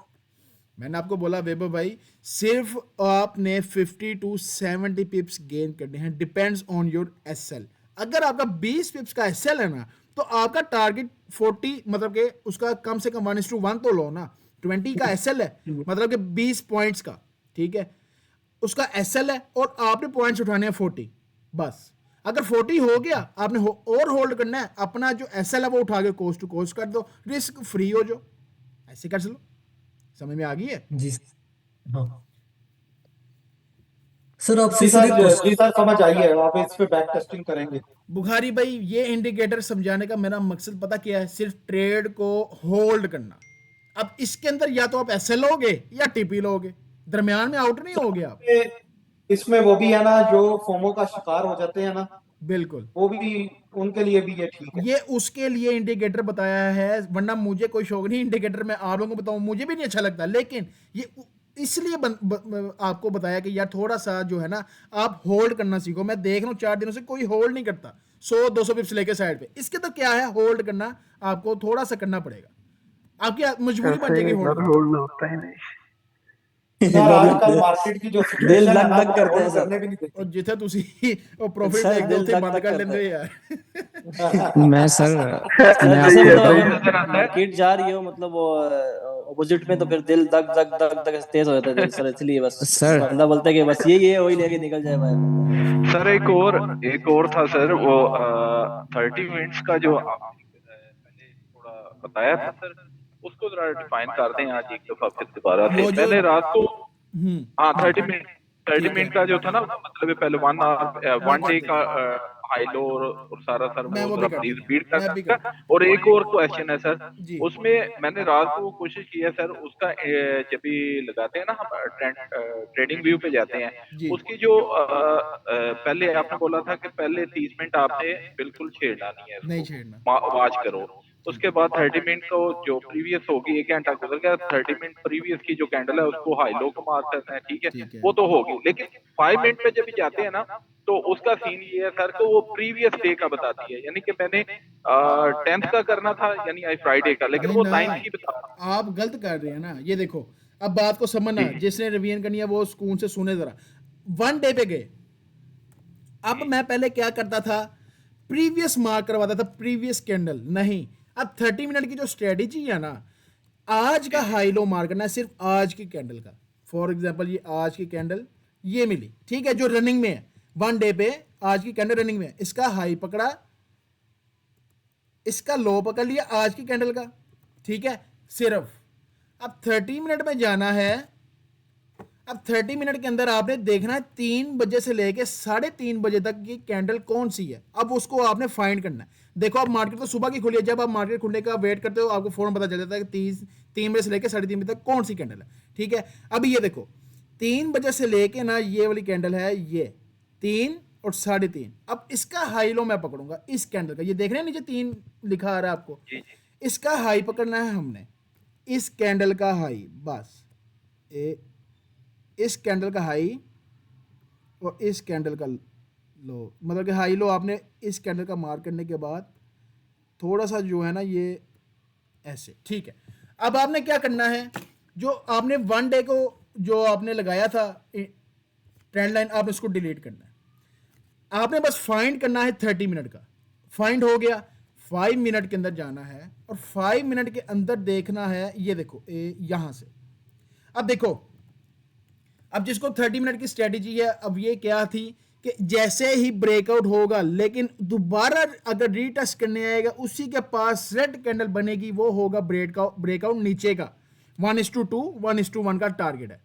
मैंने आपको बोला वेबर भाई, सिर्फ आपने 50 टू 70 पिप्स गेन करने हैं, डिपेंड्स ऑन योर एसएल। अगर आपका 20 पिप्स का एसएल है ना, तो आपका टारगेट 40, मतलब कि उसका कम से कम 1:1 तो लो ना। 20 का एसएल है, मतलब कि 20 पॉइंट्स का, ठीक है, उसका एसएल है, और आपने पॉइंट्स उठाने हैं 40, बस। अगर 40 हो गया, आपने और होल्ड करना है, अपना जो एसएल है वो उठा के कोस्ट टू कोस्ट कर दो, रिस्क फ्री हो जाओ, ऐसे कर लो। समझ में आ गई है? जी हाँ सर, आपसे सर एक क्वेश्चन। जी सर, समझ आई है, आप इस पे बैक टेस्टिंग करेंगे। बुखारी भाई, ये इंडिकेटर समझाने का मेरा मकसद पता क्या है? सिर्फ ट्रेड को होल्ड करना। अब इसके अंदर या तो आप एसएल लोगे या टीपी लोगे, दरमियान में आउट नहीं होगे आप। इसमें वो भी है ना जो फोमो का शिकार हो जाते हैं ना, बिल्कुल, वो भी, उनके लिए भी ये ठीक है। ये उसके लिए इंडिकेटर बताया है, वरना मुझे कोई शौक नहीं इंडिकेटर में आप लोगों को बताऊं, मुझे भी नहीं अच्छा लगता, लेकिन ये इसलिए आपको बताया कि यार थोड़ा सा जो है ना आप होल्ड करना सीखो। मैं देख रहा हूँ 4 दिनों से कोई होल्ड नहीं करता, 100-200 पिप्स लेके साइड पे। इसके तो क्या है, होल्ड करना आपको थोड़ा सा करना पड़ेगा, आपकी मजबूरी बन जाएगी होल्ड। होल्ड होता ही नहीं। सर आजकल मार्केट की जो दिल सिचुएशन है धक ना, धक करते हैं होल्ड सर। करने भी नहीं देती। और जिथे तुसी वो प्रॉफिट सर, देखते दिल उत्थे धक बंद धक कर करता लेंदे है। यार। मैं सर सर मैं जैसे आपको मतलब बताऊं, अगर मार्केट जा रही हो मतलब वो ऑपोजिट में, तो फिर दिल धक धक धक धक तेज हो जाता है दिल सर, इसलिए बस सर बंदा बोलता है कि बस ये वही लेके निकल जाए बाहर। सर एक और था सर, वो 30 मिनट्स का जो आपने पहले थोड़ा बताया था सर, उसको जरा डिफाइन कर दें आज एक दफा फिर दोबारा से। वो जो मैंने रात को, हम्म, हाँ 30 ठीक है, मिनट का जो था ना, मतलब ये पहले 1 आवर हाँ 1 कर डे का देंगे। हाई लो और सारा सर मैं वो वो जरा भी कर प्लीज देता हूँ, रिपीट कर मैं भी कर सकता। देता और एक और क्वेश्चन है सर, हूँ जी। उसमें मैंने रात को कोशिश की है सर, उसका जब भी लगाते हैं ना हम ट्रेडिंग व्यू पे जाते हैं, जी उसकी जो पहले आपने बोला था कि पहले 30 मिनट आपने बिल्कुल छेड़ना नहीं है नहीं इसको, छेड़ना, वॉच करो। उसके बाद 30 मिनट को जो प्रीवियस होगी, 1 घंटा गुजर गया, 30 मिनट प्रीवियस की जो कैंडल है उसको हाई लो को मार्क करते हैं, ठीक है, ठीक है, वो तो होगी। लेकिन 5 मिनट पे जब भी जाते हैं ना, तो उसका सीन ये है सर कि वो प्रीवियस डे का बताती है, यानी कि मैंने 10th का करना था, यानी आज फ्राइडे का, लेकिन नहीं वो ना, 9th की बता रहा है। आप गलत कर रहे हैं ना। ये देखो, अब बात को समझना, जी जिसने रिवीजन करनी है वो सुकून से सुने जरा। 1 डे पे गए, अब मैं पहले क्या करता था, प्रीवियस मार्क करवाता था, प्रीवियस कैंडल नहीं। अब 30 मिनट की जो स्ट्रेटेजी है ना, आज का हाई लो मार्क करना है, सिर्फ आज की कैंडल का। फॉर एग्जांपल ये आज की कैंडल ये मिली, ठीक है, जो रनिंग में है 1 डे पे, आज की कैंडल रनिंग में है, इसका हाई पकड़ा, इसका लो पकड़ लिया आज की कैंडल का, ठीक है, सिर्फ। अब 30 मिनट में जाना है, अब 30 मिनट के अंदर आपने देखना है 3 बजे से लेके 3:30 बजे तक की कैंडल कौन सी है, अब उसको आपने फाइंड करना है। देखो, अब मार्केट तो सुबह की खुली है, जब आप मार्केट खुलने का वेट करते हो आपको फौरन पता चल जाता है कि 3 बजे से लेकर 3:30 बजे तक कौन सी कैंडल है, ठीक है। अभी ये देखो, 3 बजे से लेके ना ये वाली कैंडल है, ये 3 और 3:30, अब इसका हाई लो मैं पकड़ूंगा इस कैंडल का, ये देख रहे हैं नीचे 3 लिखा आ रहा है आपको, इसका हाई पकड़ना है हमने, इस कैंडल का हाई, बस इस कैंडल का हाई और इस कैंडल का लो, मतलब कि हाई लो आपने इस कैंडल का मार्क करने के बाद थोड़ा सा जो है ना ये ऐसे, ठीक है। अब आपने क्या करना है, जो आपने 1 डे को जो आपने लगाया था ट्रेंड लाइन, आपने उसको डिलीट करना है। आपने बस फाइंड करना है 30 मिनट का, फाइंड हो गया, 5 मिनट के अंदर जाना है और 5 मिनट के अंदर देखना है, ये देखो यहां से। अब देखो, अब जिसको 30 मिनट की स्ट्रेटेजी है, अब ये क्या थी कि जैसे ही ब्रेकआउट होगा लेकिन दोबारा अगर रीटेस्ट करने आएगा, उसी के पास रेड कैंडल बनेगी, वो होगा ब्रेकआउट नीचे का। 1:2 1:1 का टारगेट है।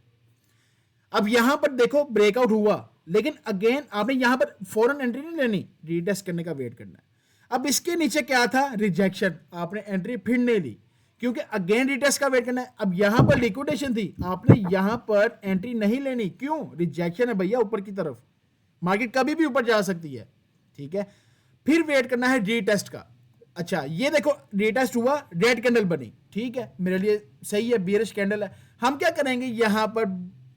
अब यहां पर देखो ब्रेकआउट हुआ, लेकिन अगेन आपने यहां पर फौरन एंट्री नहीं लेनी, रीटेस्ट करने का वेट करना है। अब इसके नीचे क्या था, रिजेक्शन, आपने एंट्री फिर नहीं ली क्योंकि अगेन रीटेस्ट का वेट करना है। अब यहां पर लिक्विडेशन थी, आपने यहां पर एंट्री नहीं लेनी, क्यों, रिजेक्शन है भैया ऊपर की तरफ, मार्केट कभी भी ऊपर जा सकती है, ठीक है। फिर वेट करना है रीटेस्ट का। अच्छा ये देखो रीटेस्ट हुआ, रेड कैंडल बनी, ठीक है, मेरे लिए सही है, बियरिश कैंडल है। हम क्या करेंगे, यहां पर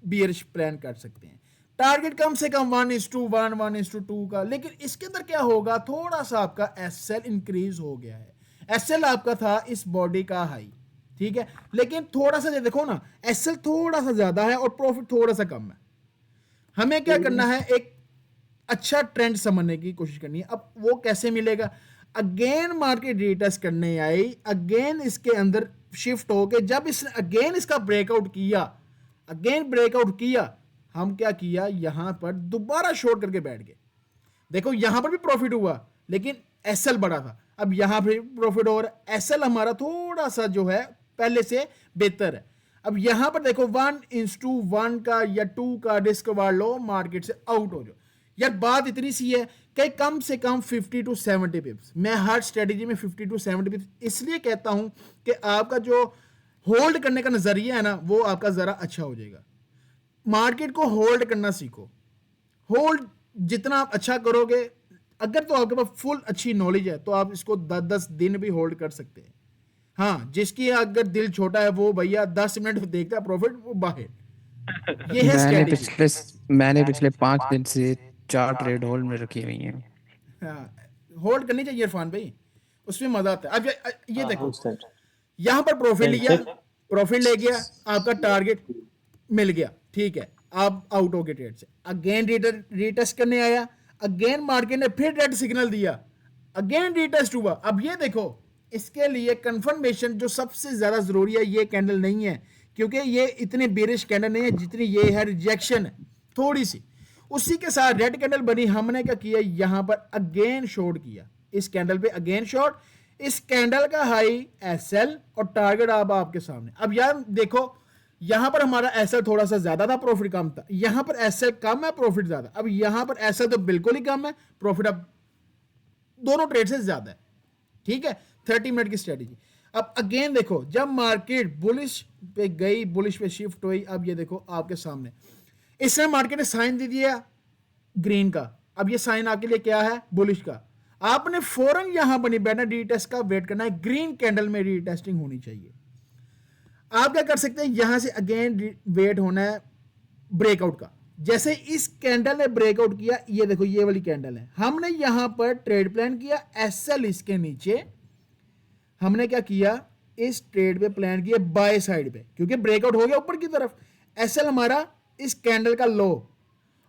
बियरिश प्लान कर सकते हैं, टारगेट कम से कम 1:1 1:2 का। लेकिन इसके अंदर क्या होगा, थोड़ा सा आपका एसएल इंक्रीज हो गया है। एसएल आपका था इस बॉडी का हाई, ठीक है, लेकिन थोड़ा सा देखो ना, एसएल थोड़ा सा ज्यादा है और प्रॉफिट थोड़ा सा कम है। हमें क्या करना है, एक अच्छा ट्रेंड समझने की कोशिश करनी है। अब वो कैसे मिलेगा, अगेन मार्केट रीटेस्ट करने आई, अगेन इसके अंदर शिफ्ट हो गए, जब इसने अगेन इसका ब्रेकआउट किया, हम क्या किया, यहां पर दोबारा शॉर्ट करके बैठ गए। देखो यहां पर भी प्रॉफिट हुआ लेकिन एसएल बड़ा था, अब यहां पर प्रॉफिट हो रहा है, एसएल हमारा थोड़ा सा जो है पहले से बेहतर है। अब यहां पर देखो 1:1 का या 2 का रिस्क वार लो, मार्केट से आउट हो जाओ। यार बात इतनी सी है कि कम से कम 50 to 70 पिप्स, मैं हर स्ट्रेटेजी में 50 to 70 पिप्स इसलिए कहता हूं कि आपका जो होल्ड करने का नजरिया है ना, वो आपका जरा अच्छा हो जाएगा। मार्केट को होल्ड करना सीखो, होल्ड जितना आप अच्छा करोगे, अगर तो आपके पास फुल अच्छी नॉलेज है तो आप इसको 10-10 दिन भी होल्ड कर सकते हैं। हाँ, जिसकी अगर दिल छोटा है वो भैया 10 मिनट देखता है प्रॉफिट, वो बाहर। ये है स्ट्रेटेजी। मैंने पिछले 5 दिन से 4 ट्रेड होल्ड में रखी हुई हैं। हाँ, होल्ड करनी चाहिए इरफान भाई, उसमें मजा आता है। अब ये देखो हाँ, सर। यहां पर प्रॉफिट ले गया, आपका टारगेट मिल गया, ठीक है, आप आउट हो गए ट्रेड से। अगेन रीटेस्ट करने आया, अगेन मार्केट ने फिर रेड सिग्नल दिया, अगेन रीटेस्ट हुआ। अब ये देखो, इसके लिए कंफर्मेशन जो सबसे ज्यादा जरूरी है, ये कैंडल नहीं है, क्योंकि ये इतने बेरिश कैंडल नहीं है जितनी ये है रिजेक्शन है थोड़ी सी। उसी के साथ रेड कैंडल बनी, हमने क्या किया, यहां पर अगेन शॉर्ट किया, इस कैंडल पे अगेन शॉर्ट, इस कैंडल का हाई एसएल और टारगेट अब आपके सामने। अब यार देखो, यहां पर हमारा एसएल थोड़ा सा ज्यादा था, प्रॉफिट कम था, यहां पर एसएल कम है, प्रॉफिट ज्यादा। अब यहां पर एसएल तो बिल्कुल ही कम है, प्रॉफिट अब दोनों ट्रेड से ज्यादा है, ठीक है। 30 मिनट की स्ट्रेटेजी। अब अगेन देखो, जब मार्केट बुलिश पे गई, बुलिश पे शिफ्ट हुई, अब ये देखो आपके सामने इसने मार्केट ने साइन दे दिया ग्रीन का। अब ये साइन आपके लिए क्या है, बुलिश का। आपने फौरन यहां पर नहीं बैठना, रीटेस्ट का वेट करना है, ग्रीन कैंडल में रीटेस्टिंग होनी चाहिए। आप क्या कर सकते हैं, यहां से अगेन वेट होना है ब्रेकआउट का। जैसे इस कैंडल ने ब्रेकआउट किया, ये देखो ये वाली कैंडल है, हमने यहां पर ट्रेड प्लान किया, एसएल इसके नीचे, हमने क्या किया, इस ट्रेड पे प्लान किया बाय साइड पे, क्योंकि ब्रेकआउट हो गया ऊपर की तरफ। एसएल हमारा इस कैंडल का लो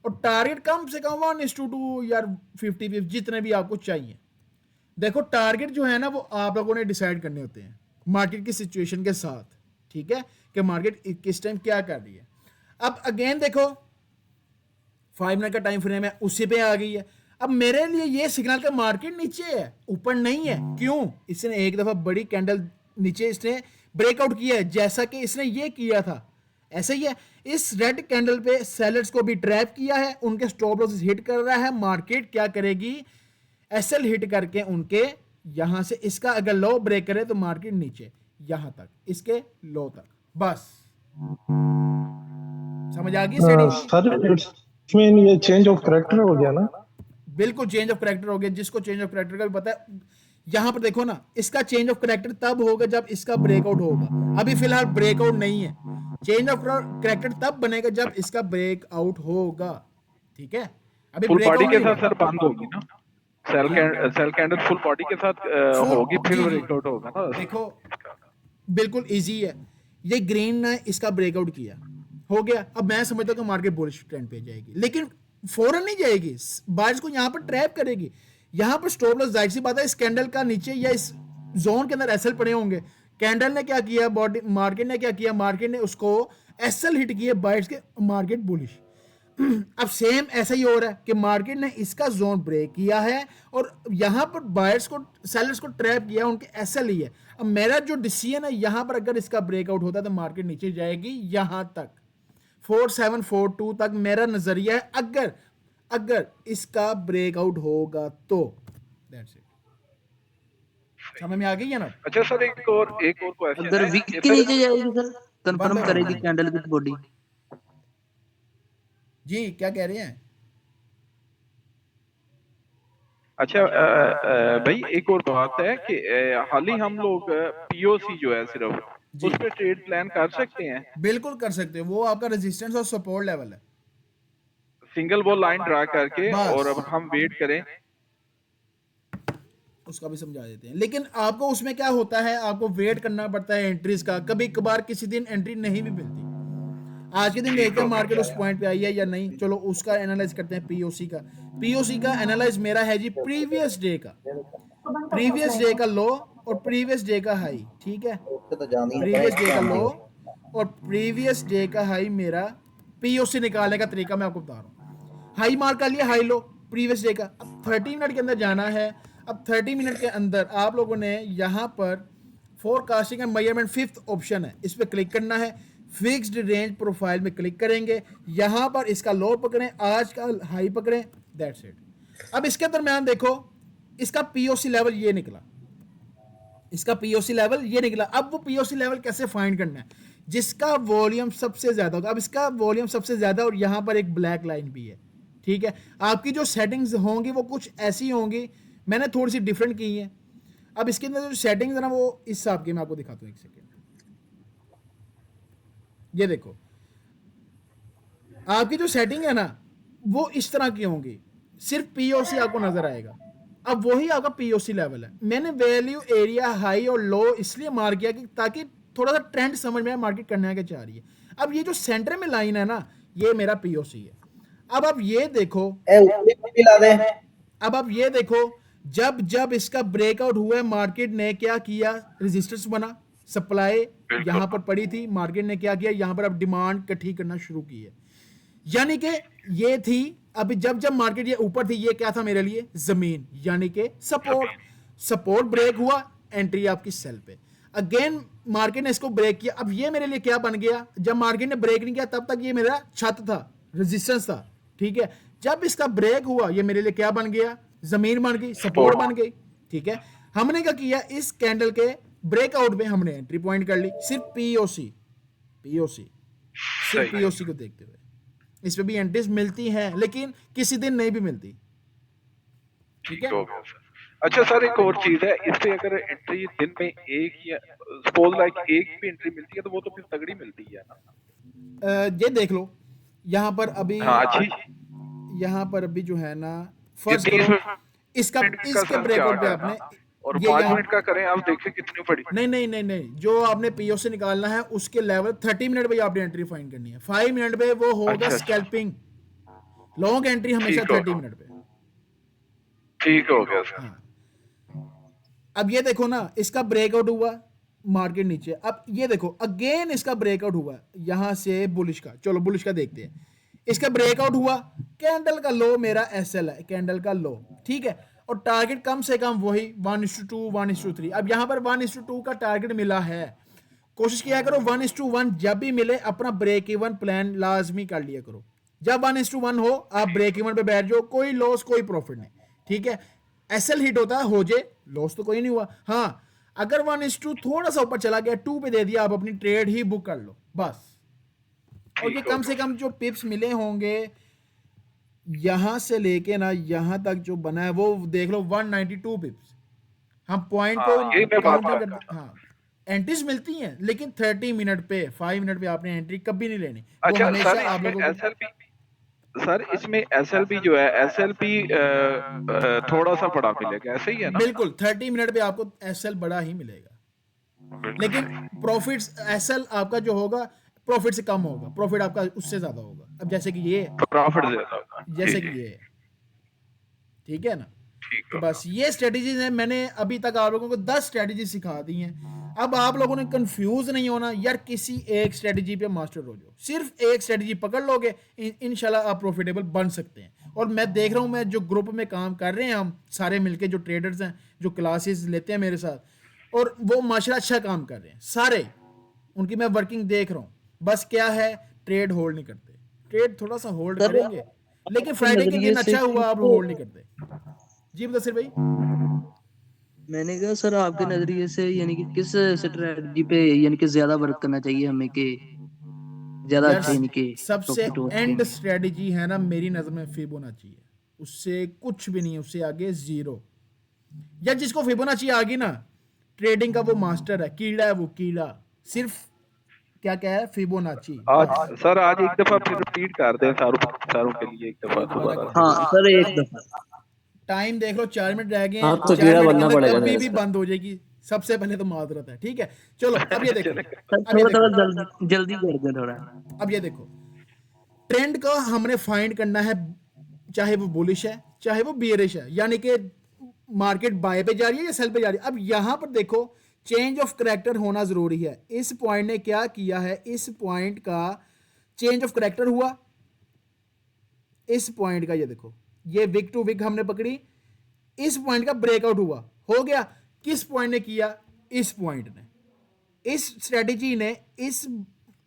और टारगेट कम से कम 1:2 या 50 पिप्स, जितने भी आपको चाहिए। देखो टारगेट जो है ना, वो आप लोगों ने डिसाइड करने होते हैं मार्केट की सिचुएशन के साथ, ठीक है, कि मार्केट किस टाइम क्या कर रही है। अब अगेन देखो 5 मिनट का टाइम फ्रेम है, उसी पे आ गई है। अब मेरे लिए ये सिग्नल का मार्केट नीचे है, ऊपर नहीं है, क्यों, इसने एक दफा बड़ी कैंडल नीचे इसने ब्रेकआउट किया है, जैसा कि इसने ये किया था, ऐसे ही है। इस रेड कैंडल पे सेलर्स को भी ट्रैप किया है, उनके स्टॉप लॉसेस हिट कर रहा है। मार्केट क्या करेगी, एसएल हिट करके उनके यहां से इसका अगर लो ब्रेक करे तो मार्केट नीचे यहां तक, इसके लो तक, बस समझ आ गई स्ट्रेटजी। सर इसमें ये चेंज ऑफ कैरेक्टर हो गया ना, बिल्कुल चेंज ऑफ कैरेक्टर हो गया, जिसको चेंज ऑफ कैरेक्टर का भी पता है। यहां पर देखो ना, इसका चेंज ऑफ कैरेक्टर तब होगा जब इसका ब्रेकआउट होगा, अभी फिलहाल ब्रेकआउट नहीं है। चेंज ऑफ कैरेक्टर तब बनेगा जब इसका ब्रेकआउट होगा, ठीक है, अभी फुल बॉडी के ब्रेकआउट साथ सर बंद होगी ना, सेल कैंडल फुल बॉडी के साथ होगी, फिर ब्रेकआउट होगा ना। देखो बिल्कुल इजी है, ये ग्रीन ने इसका ब्रेकआउट किया, हो गया। अब मैं समझता हूं कि मार्केट बुलिश ट्रेंड पे जाएगी, लेकिन फौरन नहीं जाएगी, बारिश को यहां पर ट्रैप करेगी। यहाँ पर स्टॉप लॉस जाहिर सी बात है इस कैंडल का नीचे या इस जोन के अंदर एसएल पड़े होंगे। कैंडल ने क्या किया, बॉडी मार्केट ने क्या किया, मार्केट ने उसको एसएल हिट किए, बाइट्स के मार्केट बुलिश। अब सेम ऐसा ही हो रहा है कि मार्केट ने इसका जोन ब्रेक किया है और यहाँ पर बायर्स को सेलर्स को ट्रैप किया, उनके एसएल ही है। अब मेरा जो डिसीजन है यहाँ पर अगर इसका ब्रेकआउट होता है तो मार्केट नीचे जाएगी यहाँ तक 4742 तक मेरा नजरिया है, अगर इसका ब्रेकआउट होगा तो। दैट्स इट, समझ में आ गई है ना। अच्छा सर एक और क्वेश्चन अगर है वीक कि के फिर नीचे जाएगी सर, कंफर्म बंद करेगी है। Candle with body. जी क्या कह रहे हैं? अच्छा भाई एक और बात है कि हाल ही हम लोग पीओसी जो है सिर्फ उस पे ट्रेड प्लान कर सकते हैं, बिल्कुल कर सकते हो, वो आपका रेजिस्टेंस और सपोर्ट लेवल है सिंगल वो लाइन ड्रा करके, बस। और अब हम वेट करें। उसका भी समझा देते हैं, लेकिन आपको उसमें क्या होता है, आपको वेट करना पड़ता है एंट्रीज का। कभी कभार किसी दिन एंट्री नहीं भी मिलती। आज के दिन देखते हैं मार्केट उस पॉइंट पे आई है या नहीं, चलो उसका एनालाइज करते हैं। पीओसी का एनालाइज मेरा है जी प्रीवियस डे का लो और प्रीवियस डे का हाई, ठीक है। प्रीवियस डे का लो और प्रीवियस डे का हाई मेरा पीओसी निकालने का तरीका मैं आपको बता रहा हूँ। हाई मार्क कर लिया, हाई लो प्रीवियस डे का। अब 30 मिनट के अंदर जाना है। अब 30 मिनट के अंदर आप लोगों ने यहाँ पर forecasting and measurement 5th option है, इस पर क्लिक करना है। फिक्स्ड रेंज प्रोफाइल में क्लिक करेंगे, यहाँ पर इसका लो पकड़ें, आज का हाई पकड़ें, दैट्स इट। अब इसके दरम्यान देखो इसका पीओसी लेवल ये निकला, अब वो पीओसी लेवल कैसे फाइंड करना है, जिसका वॉल्यूम सबसे ज्यादा होगा। अब इसका वॉल्यूम सबसे ज्यादा और यहाँ पर एक ब्लैक लाइन भी है, ठीक है। आपकी जो सेटिंग्स होंगी वो कुछ ऐसी होंगी, मैंने थोड़ी सी डिफरेंट की है। अब इसके अंदर जो सेटिंग्स है ना वो इस हिसाब की मैं आपको दिखाता हूँ, एक सेकेंड। ये देखो आपकी जो सेटिंग है ना वो इस तरह की होंगी, सिर्फ पीओसी आपको नजर आएगा। अब वही आपका पीओसी लेवल है। मैंने वैल्यू एरिया हाई और लो इसलिए मार किया कि ताकि थोड़ा सा ट्रेंड समझ में आए मार्केट करने के चाह रही है। अब ये जो सेंटर में लाइन है ना ये मेरा पीओसी है। अब आप ये देखो, जब इसका ब्रेकआउट हुआ है मार्केट ने क्या किया, रेजिस्टेंस बना, सप्लाई यहां पर पड़ी थी, मार्केट ने क्या किया, यहां पर अब डिमांड इकट्ठी करना शुरू की है। यानी कि ये थी अभी जब मार्केट ये ऊपर थी, ये क्या था मेरे लिए, जमीन, यानी कि सपोर्ट ब्रेक हुआ, एंट्री आपकी सेल पे। अगेन मार्केट ने इसको ब्रेक किया। अब ये मेरे लिए क्या बन गया, जब मार्केट ने ब्रेक नहीं किया तब तक ये मेरा छत था, रेजिस्टेंस था, ठीक है। जब इसका ब्रेक हुआ ये मेरे लिए क्या बन गया, जमीन बन गई, सपोर्ट बन गई, ठीक है। हमने क्या किया, इस कैंडल के ब्रेकआउट में हमने एंट्री पॉइंट कर ली, सिर्फ पीओसी को देखते हुए। इस पे भी एंट्रीज मिलती हैं लेकिन किसी दिन नहीं भी मिलती, ठीक है। अच्छा सर एक और चीज है, इस पे अगर एंट्री दिन में एक या सपोज लाइक एक भी एंट्री मिलती है तो वो तो फिर तगड़ी मिलती है ना। ये देख लो यहाँ पर अभी, हाँ अच्छी, यहाँ पर अभी जो है ना फर्स्ट करो इसके ब्रेकआउट पे आपने और ये 5 मिनट का करें, आप देखिए कितनी पड़ी। नहीं, जो आपने पीओ से निकालना है उसके लेवल 30 मिनट पे आपने एंट्री फाइंड करनी है। 5 मिनट पे वो होगा स्कैल्पिंग, लॉन्ग एंट्री हमेशा 30 मिनट पे। ठीक हो गया सर। अब ये देखो ना इसका ब्रेकआउट हुआ मार्केट नीचे, अब ये देखो अगेन इसका ब्रेकआउट हुआ यहां से बुलिश का। चलो बुलिश का देखते हैं, इसका ब्रेकआउट हुआ, कैंडल का लो मेरा एसएल है, कैंडल का लो, ठीक है। और टारगेट कम से कम वही 1:2 1:3। अब यहां पर 1:2 का टारगेट मिला है, कोशिश किया करो 1:1 जब भी मिले अपना ब्रेक इवन प्लान लाजमी कर लिया करो। जब 1:1 हो आप ब्रेक इवन पे बैठ जाओ, कोई लॉस कोई प्रॉफिट नहीं, ठीक है। एसएल हिट होता है हो जाए, लॉस तो कोई नहीं हुआ। हाँ अगर 1:2 थोड़ा सा ऊपर चला गया, 2 पे दे दिया, आप अपनी ट्रेड ही बुक कर लो बस। और ये कम से कम जो पिप्स मिले होंगे यहां से लेके ना यहां तक जो बना है वो देख लो 192 पिप्स। हम पॉइंट को काउंट नहीं करते। हाँ एंट्रीज मिलती हैं लेकिन 30 मिनट पे 5 मिनट पे आपने एंट्री कभी नहीं लेनी। अच्छा हमेशा सर आप लोगों को सर इसमें एसएलपी जो है एसएलपी थोड़ा सा बड़ा मिलेगा, ऐसे ही है ना? बिल्कुल 30 मिनट पे आपको एसएल बड़ा ही मिलेगा, लेकिन प्रॉफिट्स एसएल आपका जो होगा प्रॉफिट से कम होगा, प्रॉफिट आपका उससे ज्यादा होगा। अब जैसे कि ये प्रॉफिट ज्यादा होगा, जैसे कि ये, ठीक है ना। ठीक तो है। बस ये स्ट्रेटजीज हैं, मैंने अभी तक आप लोगों को 10 स्ट्रेटजी सिखा दी हैं। अब आप लोगों ने कंफ्यूज नहीं होना यार, किसी एक स्ट्रेटजी पे मास्टर हो जाओ, सिर्फ एक स्ट्रेटजी पकड़ लोगे, इंशाल्लाह आप प्रॉफिटेबल बन सकते हैं। और मैं देख रहा हूँ, मैं जो ग्रुप में काम कर रहे हैं हम सारे मिलके, जो ट्रेडर्स हैं जो क्लासेस लेते हैं मेरे साथ, और वो माशाल्लाह अच्छा काम कर रहे हैं सारे, उनकी मैं वर्किंग देख रहा हूँ। बस क्या है, ट्रेड होल्ड नहीं करते, ट्रेड थोड़ा सा होल्ड सर, करेंगे, लेकिन आपके फ्राइडे के नजरिए दिन से अच्छा हुआ, आप होल्ड नहीं करते। जी मुदस्सिर भाई। मैंने कहा सर आपके नजरिए से यानी कि किस स्ट्रेटजी पे यानी कि ज्यादा वर्क करना चाहिए हमें कि ज्यादा यार अच्छा यानी कि सबसे प्रॉफिट हो एंड सके? स्ट्रेटजी है ना मेरी नजर में फिबोनाची है, उससे कुछ भी नहीं है, उससे आगे जीरो। यार जिसको फिबोनाची आ गई ना, ट्रेडिंग का वो मास्टर है, कीड़ा है वो, कीड़ा। सिर्फ क्या क्या है, फिबोनाची आज बस। सर, आज एक दफा फिर रिपीट कर दें सारों सारों के लिए, एक दफा दोबारा दोबारा। कर हाँ देंगे। सर, एक दफा। टाइम देख लो, 4 मिनट रह गए हाँ, हैं, तो 4 कीड़ा मिनट के बनना अंदर पड़ेगा कभी मेरे भी से। बंद हो जाएगी। सबसे पहले तो माजरत है, ठीक है। चलो अब ये देखो, सर अब ये थोड़ा थोड़ा देखो, जल्दी जल्दी कर दें थोड़ा। अब ये देखो, ट्रेंड का हमने फाइंड करना है, चाहे वो बुलिश है चाहे वो बियरिश है, यानी कि मार्केट बाय पे जा रही है या सेल पे जा रही है। अब यहां पर देखो, चेंज ऑफ करैक्टर होना जरूरी है। इस पॉइंट ने क्या किया है, इस पॉइंट का चेंज ऑफ करैक्टर हुआ, इस पॉइंट का ये देखो, ये विक टू विक हमने पकड़ी, इस पॉइंट का ब्रेकआउट हुआ, हो गया। किस पॉइंट ने किया, इस पॉइंट ने, इस स्ट्रेटजी ने, इस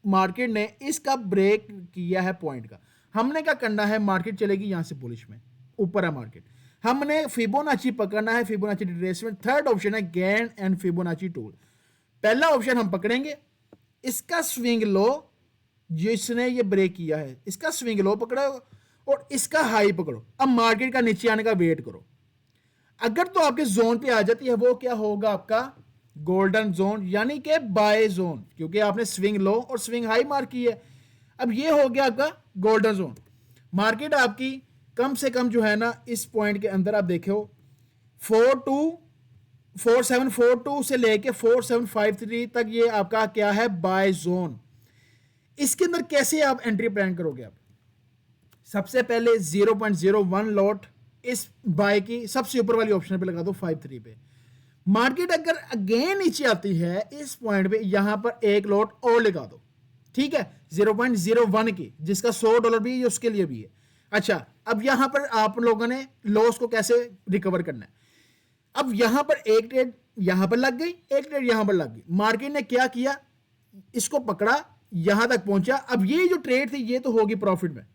मार्केट ने इसका ब्रेक किया है पॉइंट का। हमने क्या करना है, मार्केट चलेगी यहां से बुलिश में, ऊपर है मार्केट, हमने फिबोनाची पकड़ना है, फिबोनाची रिट्रेसमेंट। थर्ड ऑप्शन है गैन एंड फिबोनाची टूल। पहला ऑप्शन हम पकड़ेंगे, इसका स्विंग लो, जिसने ये ब्रेक किया है इसका स्विंग लो पकड़ो, और इसका हाई पकड़ो। अब मार्केट का नीचे आने का वेट करो, अगर तो आपके जोन पे आ जाती है, वो क्या होगा आपका गोल्डन जोन, यानी कि बाय जोन, क्योंकि आपने स्विंग लो और स्विंग हाई मार्क की है। अब ये हो गया आपका गोल्डन जोन। मार्केट आपकी कम से कम जो है ना, इस पॉइंट के अंदर आप देखो 4742 से लेके 4753 तक ये आपका क्या है, बाय जोन। इसके अंदर कैसे आप एंट्री प्लान करोगे? आप सबसे पहले 0.01 लॉट इस बाय की सबसे ऊपर वाली ऑप्शन पे लगा दो 53 पे। मार्केट अगर अगेन नीचे आती है इस पॉइंट पे, यहां पर एक लॉट और लगा दो, ठीक है, 0.01 की, जिसका $100 भी है, उसके लिए भी है। अच्छा, अब यहां पर आप लोगों ने लॉस को कैसे रिकवर करना है? अब यहां पर एक ट्रेड यहां पर लग गई, एक ट्रेड यहां पर लग गई। मार्केट ने क्या किया, इसको पकड़ा, यहां तक पहुंचा। अब ये जो ट्रेड थी ये तो होगी प्रॉफिट में,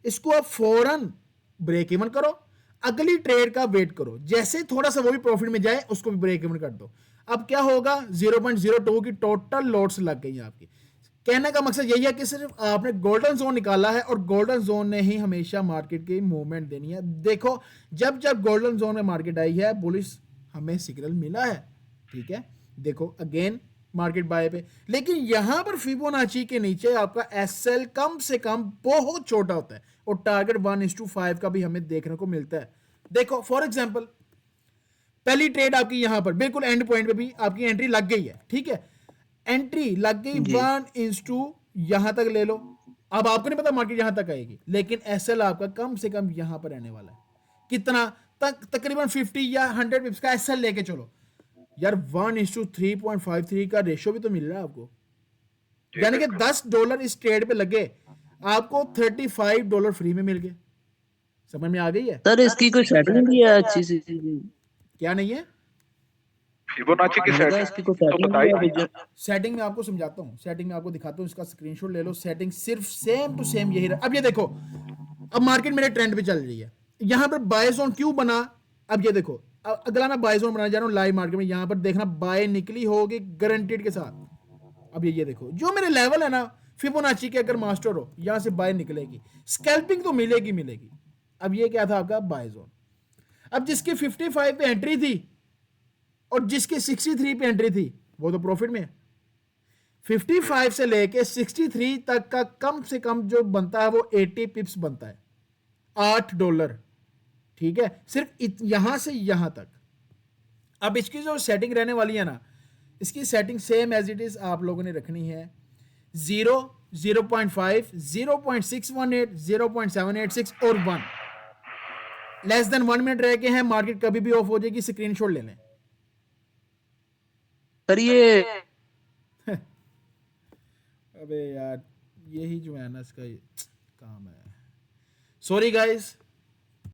इसको आप फौरन ब्रेक इवन करो, अगली ट्रेड का वेट करो, जैसे थोड़ा सा वो भी प्रॉफिट में जाए उसको भी ब्रेक इवन कर दो। अब क्या होगा, 0.02 की टोटल लॉट्स लग गई आपकी। कहने का मकसद यही है कि सिर्फ आपने गोल्डन जोन निकाला है, और गोल्डन जोन ने ही हमेशा मार्केट की मूवमेंट देनी है। देखो, जब जब गोल्डन जोन में मार्केट आई है, बुलिश हमें सिग्नल मिला है, ठीक है। देखो अगेन मार्केट बाय पे, लेकिन यहां पर फिबोनाची के नीचे आपका एसएल कम से कम बहुत छोटा होता है, और टारगेट 1:5 का भी हमें देखने को मिलता है। देखो फॉर एग्जांपल, पहली ट्रेड आपकी यहां पर बिल्कुल एंड पॉइंट पे भी आपकी एंट्री लग गई है, ठीक है, एंट्री लग गई 1:2, यहां तक ले लो। अब आपको नहीं पता मार्केट यहां तक आएगी, लेकिन एसएल आपका कम से कम यहां पर रहने वाला है। कितना तकरीबन 50 या 100 पिप्स का एसएल लेके चलो यार, 1:3.53 का रेशियो भी तो मिल रहा है आपको, यानी कि $10 इस ट्रेड पे लगे, आपको $35 फ्री में मिल गए। समझ में आ गई है? सर इसकी कोई सेटिंग भी है अच्छी सी? क्या नहीं है? फिबोनाची की मैंने कहा इसकी कोई सेटिंग तो सेटिंग भी बताई। है? सेटिंग में आपको समझाता हूँ, सेटिंग में आपको दिखाता हूँ, इसका स्क्रीनशॉट ले लो। सेटिंग सिर्फ सेम टू सेम यही रहा। अब ये देखो, अब मार्केट मेरे ट्रेंड पे चल रही है, यहां पर बाय जोन क्यों बना? अब ये देखो, अगला मैं बाय जोन बनाने जा रहा हूँ लाइव मार्केट में, यहां पर देखना बाय निकली होगी गारंटीड के साथ। अब ये देखो, जो मेरे लेवल है ना फिबोनाची के, अगर मास्टर हो यहां से बाय निकलेगी, स्कैल्पिंग तो मिलेगी मिलेगी। अब ये क्या था आपका बाय जोन। अब जिसकी 55 पे एंट्री थी और जिसकी 63 पे एंट्री थी, वो तो प्रॉफिट में है। 55 से लेके 63 तक का कम से कम जो बनता है वो 80 पिप्स बनता है, $8, ठीक है, सिर्फ यहां से यहां तक। अब इसकी जो सेटिंग रहने वाली है ना, इसकी setting same as it is आप लोगों ने रखनी है। 0, 0.5, 0.618, 0.786 और 1। लेस देन 1 मिनट रह के हैं, मार्केट कभी भी ऑफ हो जाएगी, स्क्रीनशॉट ले लें। सर ये अबे यार यही जो है ना इसका काम है। Sorry guys,